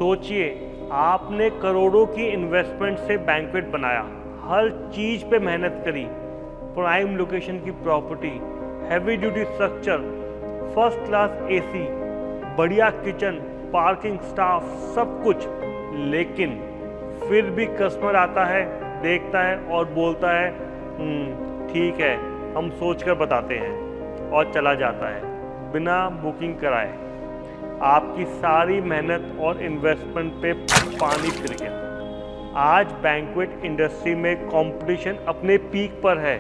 सोचिए, आपने करोड़ों की इन्वेस्टमेंट से बैंक्वेट बनाया, हर चीज पे मेहनत करी, प्राइम लोकेशन की property, heavy duty structure, first class AC, बढ़िया किचन, पार्किंग, स्टाफ, सब कुछ। लेकिन फिर भी कस्टमर आता है, देखता है और बोलता है ठीक है, हम सोचकर बताते हैं, और चला जाता है बिना बुकिंग कराए। आपकी सारी मेहनत और इन्वेस्टमेंट पे पानी फिर गया। आज बैंक्वेट इंडस्ट्री में कंपटीशन अपने पीक पर है।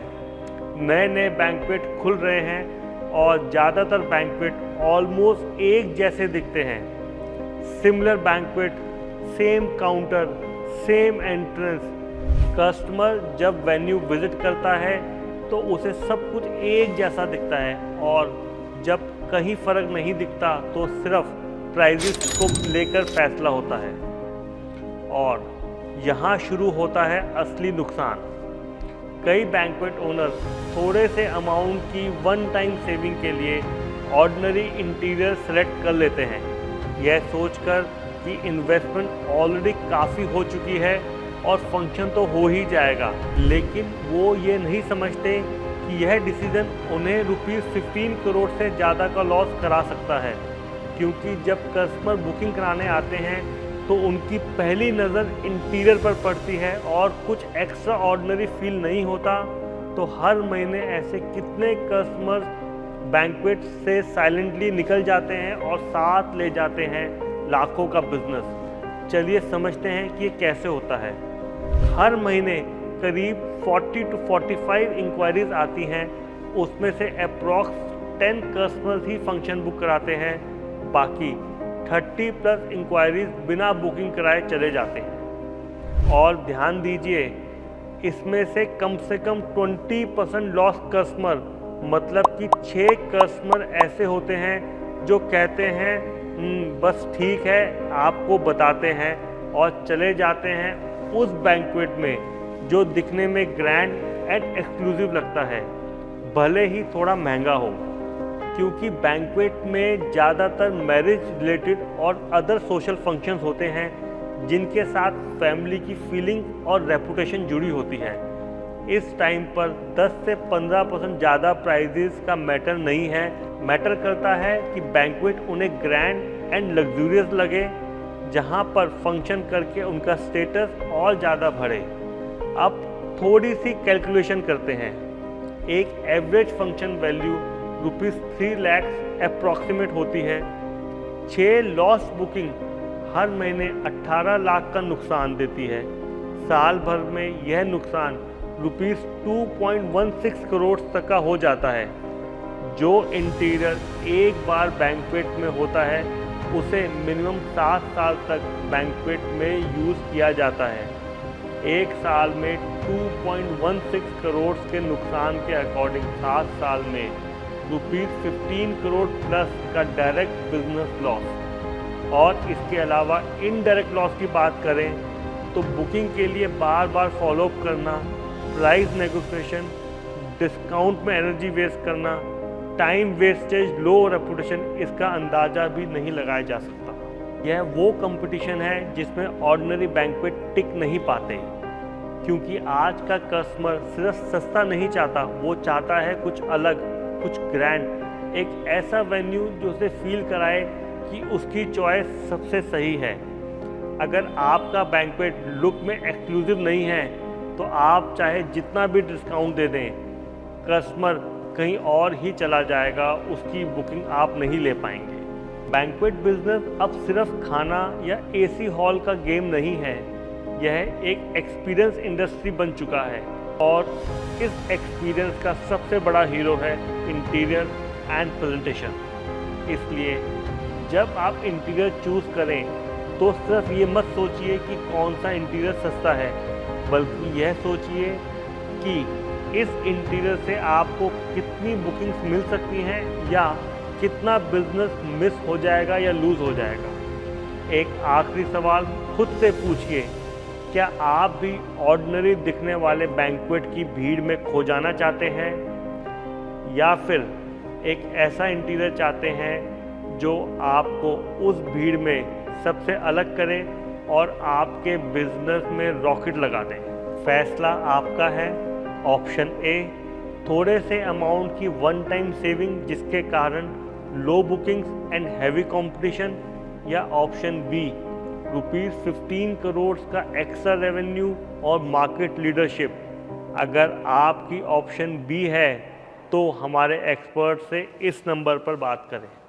नए नए बैंक्वेट खुल रहे हैं और ज़्यादातर बैंक्वेट ऑलमोस्ट एक जैसे दिखते हैं। Similar banquet, same counter, same entrance. Customer जब वेन्यू विजिट करता है तो उसे सब कुछ एक जैसा दिखता है, और जब कहीं फ़र्क नहीं दिखता तो सिर्फ प्राइजेस को लेकर फैसला होता है। और यहाँ शुरू होता है असली नुकसान। कई बैंक्वेट ओनर थोड़े से अमाउंट की वन टाइम सेविंग के लिए ऑर्डिनरी इंटीरियर सेलेक्ट कर लेते हैं, यह सोचकर कि इन्वेस्टमेंट ऑलरेडी काफ़ी हो चुकी है और फंक्शन तो हो ही जाएगा। लेकिन वो ये नहीं समझते कि यह डिसीजन उन्हें ₹15 करोड़ से ज़्यादा का लॉस करा सकता है, क्योंकि जब कस्टमर बुकिंग कराने आते हैं तो उनकी पहली नज़र इंटीरियर पर पड़ती है और कुछ एक्स्ट्रा ऑर्डिनरी फील नहीं होता। तो हर महीने ऐसे कितने कस्टमर्स बैंक्वेट से साइलेंटली निकल जाते हैं और साथ ले जाते हैं लाखों का बिजनेस। चलिए समझते हैं कि ये कैसे होता है। हर महीने करीब 40 to 45 इंक्वायरीज आती हैं, उसमें से अप्रॉक्स 10 कस्टमर्स ही फंक्शन बुक कराते हैं, बाकी 30+ इंक्वायरीज बिना बुकिंग कराए चले जाते हैं। और ध्यान दीजिए, इसमें से कम 20% लॉस कस्टमर, मतलब कि 6 कस्टमर ऐसे होते हैं जो कहते हैं बस ठीक है, आपको बताते हैं, और चले जाते हैं उस बैंक्वेट में जो दिखने में ग्रैंड एंड एक्सक्लूसिव लगता है, भले ही थोड़ा महंगा हो। क्योंकि बैंक्वेट में ज़्यादातर मैरिज रिलेटेड और अदर सोशल फंक्शंस होते हैं जिनके साथ फैमिली की फीलिंग और रेपुटेशन जुड़ी होती है। इस टाइम पर 10 से 15% ज़्यादा प्राइजेस का मैटर नहीं है, मैटर करता है कि बैंक्वेट उन्हें ग्रैंड एंड लग्जूरियस लगे, जहां पर फंक्शन करके उनका स्टेटस और ज़्यादा बढ़े। अब थोड़ी सी कैलकुलेशन करते हैं। एक average function value ₹3 lakh approximate होती है। 6 लॉस बुकिंग हर महीने 18 लाख का नुकसान देती है। साल भर में यह नुकसान ₹2.16 करोड़ तक का हो जाता है। जो इंटीरियर एक बार बैंक्वेट में होता है उसे मिनिमम 7 साल तक बैंक्वेट में यूज़ किया जाता है। एक साल में 2.16 करोड़ के नुकसान के अकॉर्डिंग 7 साल में ₹15 करोड़ प्लस का डायरेक्ट बिजनेस लॉस। और इसके अलावा इनडायरेक्ट लॉस की बात करें तो बुकिंग के लिए बार बार फॉलोअप करना, प्राइस नेगोशिएशन, डिस्काउंट में एनर्जी वेस्ट करना, टाइम वेस्टेज, लो रेपुटेशन, इसका अंदाज़ा भी नहीं लगाया जा सकता। यह वो कंपटीशन है जिसमें ऑर्डिनरी बैंक्वेट टिक नहीं पाते, क्योंकि आज का कस्टमर सिर्फ सस्ता नहीं चाहता, वो चाहता है कुछ अलग, कुछ ग्रैंड, एक ऐसा वेन्यू जो उसे फील कराए कि उसकी चॉइस सबसे सही है। अगर आपका बैंक्वेट लुक में एक्सक्लूसिव नहीं है तो आप चाहे जितना भी डिस्काउंट दे दें, कस्टमर कहीं और ही चला जाएगा, उसकी बुकिंग आप नहीं ले पाएंगे। बैंक्वेट बिजनेस अब सिर्फ खाना या एसी हॉल का गेम नहीं है, यह एक एक्सपीरियंस इंडस्ट्री बन चुका है। और इस एक्सपीरियंस का सबसे बड़ा हीरो है इंटीरियर एंड प्रेजेंटेशन। इसलिए जब आप इंटीरियर चूज़ करें तो सिर्फ ये मत सोचिए कि कौन सा इंटीरियर सस्ता है, बल्कि यह सोचिए कि इस इंटीरियर से आपको कितनी बुकिंग्स मिल सकती हैं या कितना बिजनेस मिस हो जाएगा या लूज़ हो जाएगा। एक आखिरी सवाल खुद से पूछिए, क्या आप भी ऑर्डिनरी दिखने वाले बैंक्वेट की भीड़ में खो जाना चाहते हैं, या फिर एक ऐसा इंटीरियर चाहते हैं जो आपको उस भीड़ में सबसे अलग करें और आपके बिजनेस में रॉकेट लगा दें। फैसला आपका है। ऑप्शन ए, थोड़े से अमाउंट की वन टाइम सेविंग जिसके कारण लो बुकिंग्स एंड हैवी कंपटीशन, या ऑप्शन बी, ₹15 करोड़ का एक्स्ट्रा रेवेन्यू और मार्केट लीडरशिप। अगर आपकी ऑप्शन बी है तो हमारे एक्सपर्ट से इस नंबर पर बात करें।